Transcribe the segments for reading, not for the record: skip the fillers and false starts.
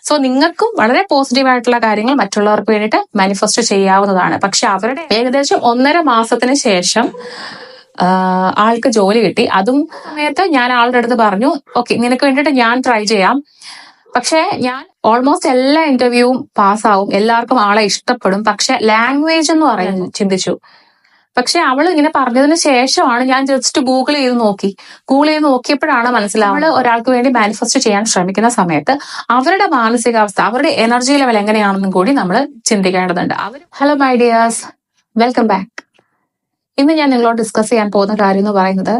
So നിങ്ങൾക്കും വളരെ positive ആയിട്ടുള്ള കാര്യങ്ങൾ മറ്റുള്ളവർക്ക് വേണ്ടിയിട്ട് മാനിഫെസ്റ്റ് ചെയ്യാവുന്നതാണ്. പക്ഷെ അവരുടെ ഏകദേശം 1.5 മാസത്തിന് ശേഷം ആൾക്ക് ജോലി കിട്ടി. അതും സമയത്ത് ഞാൻ ആളുടെ അടുത്ത് പറഞ്ഞു, ഓക്കെ നിനക്ക് വേണ്ടിയിട്ട് ഞാൻ ട്രൈ ചെയ്യാം, പക്ഷെ ഞാൻ ഓൾമോസ്റ്റ് എല്ലാ ഇന്റർവ്യൂവും പാസ്സാവും, എല്ലാവർക്കും ആളെ ഇഷ്ടപ്പെടും, പക്ഷെ ലാംഗ്വേജ് എന്ന് പറയുന്നത് ചിന്തിച്ചു. പക്ഷെ അവൾ ഇങ്ങനെ പറഞ്ഞതിന് ശേഷമാണ് ഞാൻ ജസ്റ്റ് ഗൂഗിൾ ചെയ്ത് നോക്കിയപ്പോഴാണ് മനസ്സിലാവുന്നത് ഒരാൾക്ക് വേണ്ടി മാനിഫെസ്റ്റ് ചെയ്യാൻ ശ്രമിക്കുന്ന സമയത്ത് അവരുടെ മാനസികാവസ്ഥ, അവരുടെ എനർജി ലെവൽ എങ്ങനെയാണെന്നും കൂടി നമ്മൾ ചിന്തിക്കേണ്ടതുണ്ട്. Hello my dears, welcome back. ഇന്ന് ഞാൻ നിങ്ങളോട് ഡിസ്കസ് ചെയ്യാൻ പോകുന്ന കാര്യം എന്ന് പറയുന്നത്,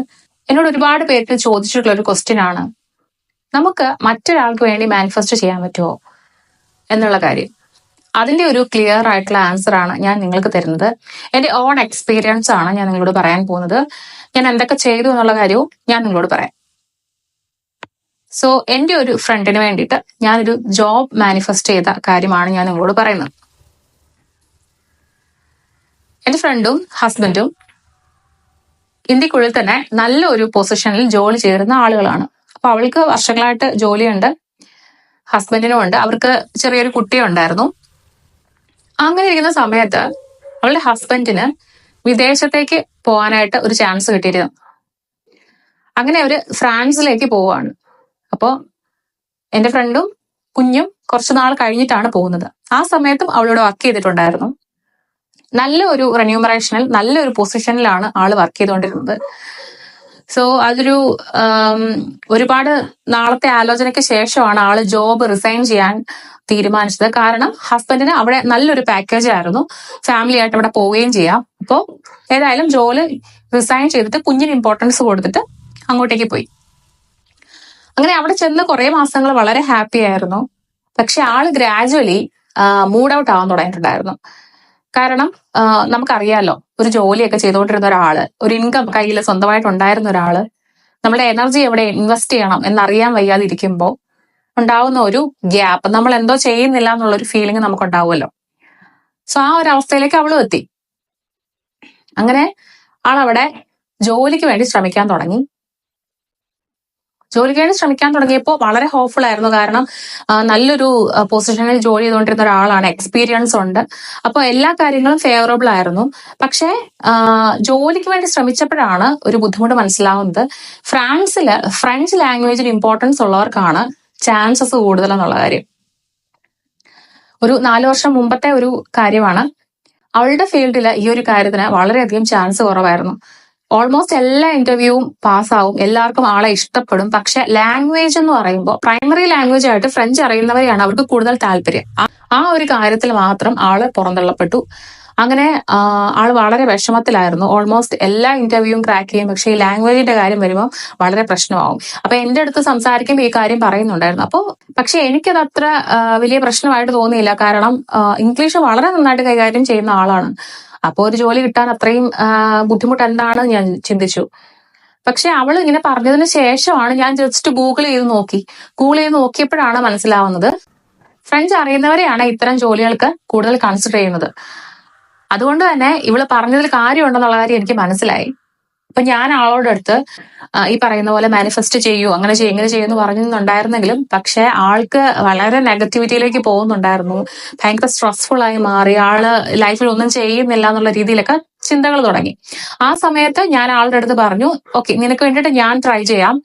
എന്നോട് ഒരുപാട് പേർക്ക് ചോദിച്ചിട്ടുള്ള ഒരു ക്വസ്റ്റ്യൻ ആണ്, നമുക്ക് മറ്റൊരാൾക്ക് വേണ്ടി മാനിഫെസ്റ്റ് ചെയ്യാൻ പറ്റുമോ എന്നുള്ള കാര്യം. അതിന്റെ ഒരു ക്ലിയർ ആയിട്ടുള്ള ആൻസർ ആണ് ഞാൻ നിങ്ങൾക്ക് തരുന്നത്. എന്റെ ഓൺ എക്സ്പീരിയൻസ് ആണ് ഞാൻ നിങ്ങളോട് പറയാൻ പോകുന്നത്. ഞാൻ എന്തൊക്കെ ചെയ്തു എന്നുള്ള കാര്യവും ഞാൻ നിങ്ങളോട് പറയാം. സോ എന്റെ ഒരു ഫ്രണ്ടിന് വേണ്ടിയിട്ട് ഞാനൊരു ജോബ് മാനിഫെസ്റ്റ് ചെയ്ത കാര്യമാണ് ഞാൻ നിങ്ങളോട് പറയുന്നത്. എന്റെ ഫ്രണ്ടും ഹസ്ബൻഡും ഇന്ത്യക്കുള്ളിൽ തന്നെ നല്ല ഒരു പൊസിഷനിൽ ജോലി ചെയ്യുന്ന ആളുകളാണ്. അപ്പൊ അവൾക്ക് വർഷങ്ങളായിട്ട് ജോലിയുണ്ട്, ഹസ്ബൻഡിനും ഉണ്ട്, അവർക്ക് ചെറിയൊരു കുട്ടിയുണ്ടായിരുന്നു. അങ്ങനെ ഇരിക്കുന്ന സമയത്ത് അവളുടെ ഹസ്ബൻഡിന് വിദേശത്തേക്ക് പോകാനായിട്ട് ഒരു ചാൻസ് കിട്ടിയിരുന്നു. അങ്ങനെ അവര് ഫ്രാൻസിലേക്ക് പോവാണ്. അപ്പോ എന്റെ ഫ്രണ്ടും കുഞ്ഞും കുറച്ചു നാൾ കഴിഞ്ഞിട്ടാണ് പോകുന്നത്. ആ സമയത്തും അവളോട് വർക്ക് ചെയ്തിട്ടുണ്ടായിരുന്നു. നല്ല ഒരു റെന്യൂമറേഷനിൽ നല്ലൊരു പൊസിഷനിലാണ് ആള് വർക്ക് ചെയ്തുകൊണ്ടിരുന്നത്. സോ അതൊരു ഒരുപാട് നാളത്തെ ആലോചനയ്ക്ക് ശേഷമാണ് ആള് ജോബ് റിസൈൻ ചെയ്യാൻ തീരുമാനിച്ചത്. കാരണം ഹസ്ബൻഡിന് അവിടെ നല്ലൊരു പാക്കേജ് ആയിരുന്നു, ഫാമിലി ആയിട്ട് അവിടെ പോവുകയും ചെയ്യാം. അപ്പോൾ ഏതായാലും ജോലി റിസൈൻ ചെയ്തിട്ട് കുഞ്ഞിന് ഇമ്പോർട്ടൻസ് കൊടുത്തിട്ട് അങ്ങോട്ടേക്ക് പോയി. അങ്ങനെ അവിടെ ചെന്ന് കുറെ മാസങ്ങൾ വളരെ ഹാപ്പി ആയിരുന്നു. പക്ഷെ ആള് ഗ്രാജുവലി മൂഡ് ഔട്ട് ആവാൻ തുടങ്ങിയിട്ടുണ്ടായിരുന്നു. കാരണം നമുക്കറിയാലോ, ഒരു ജോലിയൊക്കെ ചെയ്തുകൊണ്ടിരുന്ന ഒരാള്, ഒരു ഇൻകം കയ്യിൽ സ്വന്തമായിട്ട് ഉണ്ടായിരുന്ന ഒരാള് നമ്മുടെ എനർജി എവിടെ ഇൻവെസ്റ്റ് ചെയ്യണം എന്നറിയാൻ വയ്യാതെ ഇരിക്കുമ്പോൾ ഉണ്ടാവുന്ന ഒരു ഗ്യാപ്പ്, നമ്മൾ എന്തോ ചെയ്യുന്നില്ല എന്നുള്ളൊരു ഫീലിംഗ് നമുക്ക് ഉണ്ടാവുമല്ലോ. സോ ആ ഒരു അവസ്ഥയിലേക്ക് അവളും എത്തി. അങ്ങനെ ആളവിടെ ജോലിക്ക് വേണ്ടി ശ്രമിക്കാൻ തുടങ്ങിയപ്പോൾ വളരെ ഹോപ്പ്ഫുൾ ആയിരുന്നു. കാരണം നല്ലൊരു പൊസിഷനിൽ ജോലി ചെയ്തുകൊണ്ടിരുന്ന ഒരാളാണ്, എക്സ്പീരിയൻസ് ഉണ്ട്, അപ്പോൾ എല്ലാ കാര്യങ്ങളും ഫേവറബിൾ ആയിരുന്നു. പക്ഷേ ജോലിക്ക് വേണ്ടി ശ്രമിച്ചപ്പോഴാണ് ഒരു ബുദ്ധിമുട്ട് മനസ്സിലാവുന്നത്. ഫ്രഞ്ച് ലാംഗ്വേജിന് ഇമ്പോർട്ടൻസ് ഉള്ളവർക്കാണ് ചാൻസസ് കൂടുതൽ എന്നുള്ള കാര്യം. ഒരു 4 വർഷം മുമ്പത്തെ ഒരു കാര്യമാണ്. അവളുടെ ഫീൽഡിൽ ഈ ഒരു കാര്യത്തിന് വളരെയധികം ചാൻസ് കുറവായിരുന്നു. ഓൾമോസ്റ്റ് എല്ലാ ഇന്റർവ്യൂവും പാസ്സാവും, എല്ലാവർക്കും ആളെ ഇഷ്ടപ്പെടും, പക്ഷെ ലാംഗ്വേജ് എന്ന് പറയുമ്പോൾ പ്രൈമറി ലാംഗ്വേജ് ആയിട്ട് ഫ്രഞ്ച് അറിയുന്നവരെയാണ് അവർക്ക് കൂടുതൽ താല്പര്യം. ആ ഒരു കാര്യത്തിൽ മാത്രം ആള് പുറന്തള്ളപ്പെട്ടു. അങ്ങനെ ആള് വളരെ വിഷമത്തിലായിരുന്നു. ഓൾമോസ്റ്റ് എല്ലാ ഇന്റർവ്യൂവും ക്രാക്ക് ചെയ്യും, പക്ഷെ ഈ ലാംഗ്വേജിന്റെ കാര്യം വരുമ്പോൾ വളരെ പ്രശ്നമാവും. അപ്പൊ എന്റെ അടുത്ത് സംസാരിക്കുമ്പോൾ ഈ കാര്യം പറയുന്നുണ്ടായിരുന്നു. അപ്പോൾ പക്ഷെ എനിക്കത് അത്ര വലിയ പ്രശ്നമായിട്ട് തോന്നിയില്ല. കാരണം ഇംഗ്ലീഷ് വളരെ നന്നായിട്ട് കൈകാര്യം ചെയ്യുന്ന ആളാണ്. അപ്പോൾ ഒരു ജോലി കിട്ടാൻ അത്രയും ബുദ്ധിമുട്ട് എന്താണ് ഞാൻ ചിന്തിച്ചു. പക്ഷെ അവൾ ഇങ്ങനെ പറഞ്ഞതിന് ശേഷമാണ് ഞാൻ ജസ്റ്റ് ഗൂഗിൾ ചെയ്ത് നോക്കിയപ്പോഴാണ് മനസ്സിലാവുന്നത് ഫ്രഞ്ച് അറിയുന്നവരെയാണ് ഇത്തരം ജോലികൾക്ക് കൂടുതൽ കൺസിഡർ ചെയ്യുന്നത്. അതുകൊണ്ട് തന്നെ ഇവള് പറഞ്ഞതിൽ കാര്യമുണ്ടെന്നുള്ള കാര്യം എനിക്ക് മനസ്സിലായി. അപ്പൊ ഞാൻ ആളോട് അടുത്ത് ഈ പറയുന്ന പോലെ മാനിഫെസ്റ്റ് ചെയ്യൂ, അങ്ങനെ ചെയ്യുമെന്ന് പറഞ്ഞിട്ടുണ്ടായിരുന്നെങ്കിലും പക്ഷെ ആൾക്ക് വളരെ നെഗറ്റിവിറ്റിയിലേക്ക് പോകുന്നുണ്ടായിരുന്നു. ഭയങ്കര സ്ട്രെസ്ഫുൾ ആയി മാറി. ആള് ലൈഫിൽ ഒന്നും ചെയ്യുന്നില്ല എന്നുള്ള രീതിയിലൊക്കെ ചിന്തകൾ തുടങ്ങി. ആ സമയത്ത് ഞാൻ ആളുടെ അടുത്ത് പറഞ്ഞു, ഓക്കെ നിനക്ക് വേണ്ടിയിട്ട് ഞാൻ ട്രൈ ചെയ്യാം,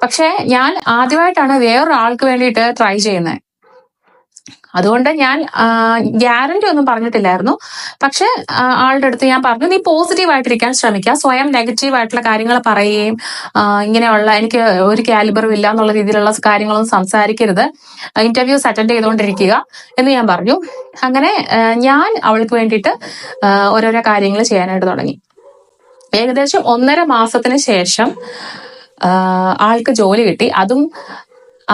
പക്ഷെ ഞാൻ ആദ്യമായിട്ടാണ് വേറൊരാൾക്ക് വേണ്ടിയിട്ട് ട്രൈ ചെയ്യുന്നത്. അതുകൊണ്ട് ഞാൻ ഗ്യാരണ്ടി ഒന്നും പറഞ്ഞിട്ടില്ലായിരുന്നു. പക്ഷെ ആളുടെ അടുത്ത് ഞാൻ പറഞ്ഞു, നീ പോസിറ്റീവ് ആയിട്ടിരിക്കാൻ ശ്രമിക്കുക, സ്വയം നെഗറ്റീവ് ആയിട്ടുള്ള കാര്യങ്ങൾ പറയുകയും ഇങ്ങനെയുള്ള എനിക്ക് ഒരു കാലിബറും ഇല്ല എന്നുള്ള രീതിയിലുള്ള കാര്യങ്ങളൊന്നും സംസാരിക്കരുത്, ഇന്റർവ്യൂസ് അറ്റൻഡ് ചെയ്തുകൊണ്ടിരിക്കുക എന്ന് ഞാൻ പറഞ്ഞു. അങ്ങനെ ഞാൻ അവൾക്ക് വേണ്ടിയിട്ട് ഓരോരോ കാര്യങ്ങൾ ചെയ്യാനായിട്ട് തുടങ്ങി. ഏകദേശം 1.5 മാസത്തിന് ശേഷം ആൾക്ക് ജോലി കിട്ടി. അതും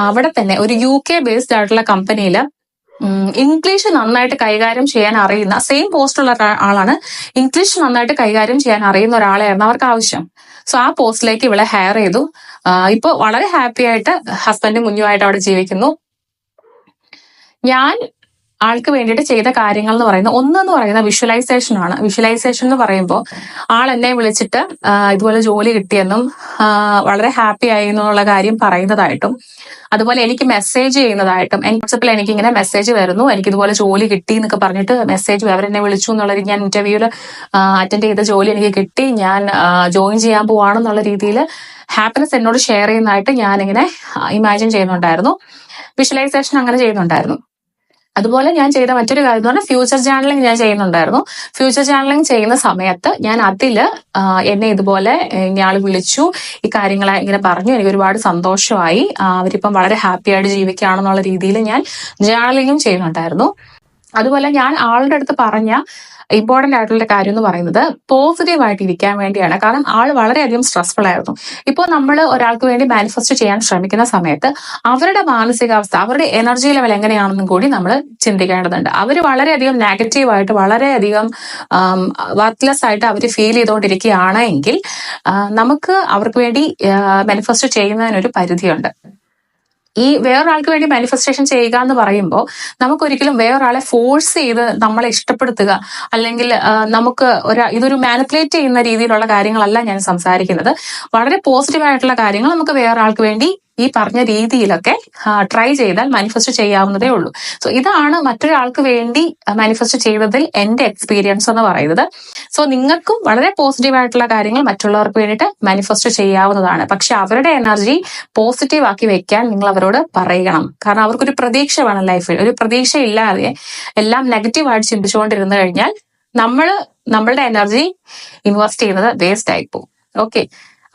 അവിടെ തന്നെ ഒരു UK ബേസ്ഡ് ആയിട്ടുള്ള കമ്പനിയിൽ ഇംഗ്ലീഷ് നന്നായിട്ട് കൈകാര്യം ചെയ്യാൻ അറിയുന്ന, സെയിം പോസ്റ്റുള്ള ആളാണ്, ഇംഗ്ലീഷ് നന്നായിട്ട് കൈകാര്യം ചെയ്യാൻ അറിയുന്ന ഒരാളെയായിരുന്നു അവർക്ക് ആവശ്യം. സോ ആ പോസ്റ്റിലേക്ക് ഇവളെ ഹയർ ചെയ്തു. ഇപ്പൊ വളരെ ഹാപ്പി ആയിട്ട് ഹസ്ബൻഡും കുഞ്ഞുമായിട്ട് അവിടെ ജീവിക്കുന്നു. ഞാൻ ആൾക്ക് വേണ്ടിയിട്ട് ചെയ്ത കാര്യങ്ങൾ എന്ന് പറയുന്നത് ഒന്നെന്ന് പറയുന്ന വിഷ്വലൈസേഷൻ ആണ്. വിഷ്വലൈസേഷൻ എന്ന് പറയുമ്പോൾ ആൾ എന്നെ വിളിച്ചിട്ട് ഇതുപോലെ ജോലി കിട്ടിയെന്നും വളരെ ഹാപ്പി ആയി എന്നുള്ള കാര്യം പറയുന്നതായിട്ടും, അതുപോലെ എനിക്ക് മെസ്സേജ് ചെയ്യുന്നതായിട്ടും, വാട്സപ്പിൽ എനിക്ക് ഇങ്ങനെ മെസ്സേജ് വരുന്നു, എനിക്ക് ഇതുപോലെ ജോലി കിട്ടി എന്നൊക്കെ പറഞ്ഞിട്ട് മെസ്സേജ് അവരെന്നെ വിളിച്ചു എന്നുള്ളത്, ഞാൻ ഇന്റർവ്യൂവിൽ അറ്റൻഡ് ചെയ്ത ജോലി എനിക്ക് കിട്ടി, ഞാൻ ജോയിൻ ചെയ്യാൻ പോവാണെന്നുള്ള രീതിയിൽ ഹാപ്പിനെസ് എന്നോട് ഷെയർ ചെയ്യുന്നതായിട്ട് ഞാനിങ്ങനെ ഇമാജിൻ ചെയ്യുന്നുണ്ടായിരുന്നു. വിഷ്വലൈസേഷൻ അങ്ങനെ ചെയ്യുന്നുണ്ടായിരുന്നു. അതുപോലെ ഞാൻ ചെയ്ത മറ്റൊരു കാര്യം എന്ന് പറഞ്ഞാൽ ഫ്യൂച്ചർ ജേർണലിംഗ് ഞാൻ ചെയ്യുന്നുണ്ടായിരുന്നു. ഫ്യൂച്ചർ ജേർണലിംഗ് ചെയ്യുന്ന സമയത്ത് ഞാൻ അതില് എന്നെ ഇതുപോലെ ഇയാൾ വിളിച്ചു, ഈ കാര്യങ്ങൾ ഇങ്ങനെ പറഞ്ഞു, എനിക്ക് ഒരുപാട് സന്തോഷമായി, അവരിപ്പം വളരെ ഹാപ്പി ആയിട്ട് ജീവിക്കുകയാണെന്നുള്ള രീതിയിൽ ഞാൻ ജേർണലിംഗും ചെയ്യുന്നുണ്ടായിരുന്നു. അതുപോലെ ഞാൻ ആളുടെ അടുത്ത് പറഞ്ഞ ഇമ്പോർട്ടന്റ് ആയിട്ടുള്ള കാര്യം എന്ന് പറയുന്നത് പോസിറ്റീവ് ആയിട്ട് ഇരിക്കാൻ വേണ്ടിയാണ്. കാരണം ആൾ വളരെയധികം സ്ട്രെസ്ഫുൾ ആയിരുന്നു. ഇപ്പോൾ നമ്മൾ ഒരാൾക്ക് വേണ്ടി മാനിഫെസ്റ്റ് ചെയ്യാൻ ശ്രമിക്കുന്ന സമയത്ത് അവരുടെ മാനസികാവസ്ഥ, അവരുടെ എനർജി ലെവൽ എങ്ങനെയാണെന്നും കൂടി നമ്മൾ ചിന്തിക്കേണ്ടതുണ്ട്. അവർ വളരെയധികം നെഗറ്റീവായിട്ട്, വളരെയധികം വർക്ക്ലെസ് ആയിട്ട് അവർ ഫീൽ ചെയ്തുകൊണ്ടിരിക്കുകയാണെങ്കിൽ നമുക്ക് അവർക്ക് വേണ്ടി മാനിഫെസ്റ്റ് ചെയ്യുന്നതിനൊരു പരിധിയുണ്ട്. ഈ വേറൊരാൾക്ക് വേണ്ടി മാനിഫെസ്റ്റേഷൻ ചെയ്യുക എന്ന് പറയുമ്പോൾ നമുക്കൊരിക്കലും വേറൊരാളെ ഫോഴ്സ് ചെയ്ത് നമ്മളെ ഇഷ്ടപ്പെടുത്തുക, അല്ലെങ്കിൽ നമുക്ക് ഇതൊരു മാനിപ്പുലേറ്റ് ചെയ്യുന്ന രീതിയിലുള്ള കാര്യങ്ങളല്ല ഞാൻ സംസാരിക്കുന്നത്. വളരെ പോസിറ്റീവ് ആയിട്ടുള്ള കാര്യങ്ങൾ നമുക്ക് വേറൊരാൾക്ക് വേണ്ടി ഈ പറഞ്ഞ രീതിയിലൊക്കെ ട്രൈ ചെയ്താൽ മാനിഫെസ്റ്റ് ചെയ്യാവുന്നതേ ഉള്ളൂ. സോ ഇതാണ് മറ്റൊരാൾക്ക് വേണ്ടി മാനിഫെസ്റ്റ് ചെയ്തതിൽ എന്റെ എക്സ്പീരിയൻസ് എന്ന് പറയുന്നത്. സോ നിങ്ങൾക്കും വളരെ പോസിറ്റീവ് ആയിട്ടുള്ള കാര്യങ്ങൾ മറ്റുള്ളവർക്ക് വേണ്ടിയിട്ട് മാനിഫെസ്റ്റ് ചെയ്യാവുന്നതാണ്. പക്ഷെ അവരുടെ എനർജി പോസിറ്റീവ് ആക്കി വെക്കാൻ നിങ്ങൾ അവരോട് പറയണം. കാരണം അവർക്കൊരു പ്രതീക്ഷ വേണം ലൈഫിൽ. ഒരു പ്രതീക്ഷ ഇല്ലാതെ എല്ലാം നെഗറ്റീവായിട്ട് ചിന്തിച്ചുകൊണ്ടിരുന്നു കഴിഞ്ഞാൽ നമ്മളുടെ എനർജി ഇൻവെസ്റ്റ് ചെയ്യുന്നത് വേസ്റ്റ് ആയിപ്പോകും. ഓക്കെ,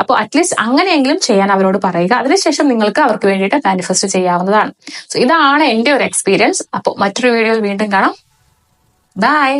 അപ്പോൾ അറ്റ്ലീസ്റ്റ് അങ്ങനെയെങ്കിലും ചെയ്യാൻ അവരോട് പറയുക. അതിനുശേഷം നിങ്ങൾക്ക് അവർക്ക് വേണ്ടിയിട്ട് മാനിഫെസ്റ്റ് ചെയ്യാവുന്നതാണ്. സോ ഇതാണ് എന്റെ ഒരു എക്സ്പീരിയൻസ്. അപ്പോൾ മറ്റൊരു വീഡിയോയിൽ വീണ്ടും കാണാം. ബൈ.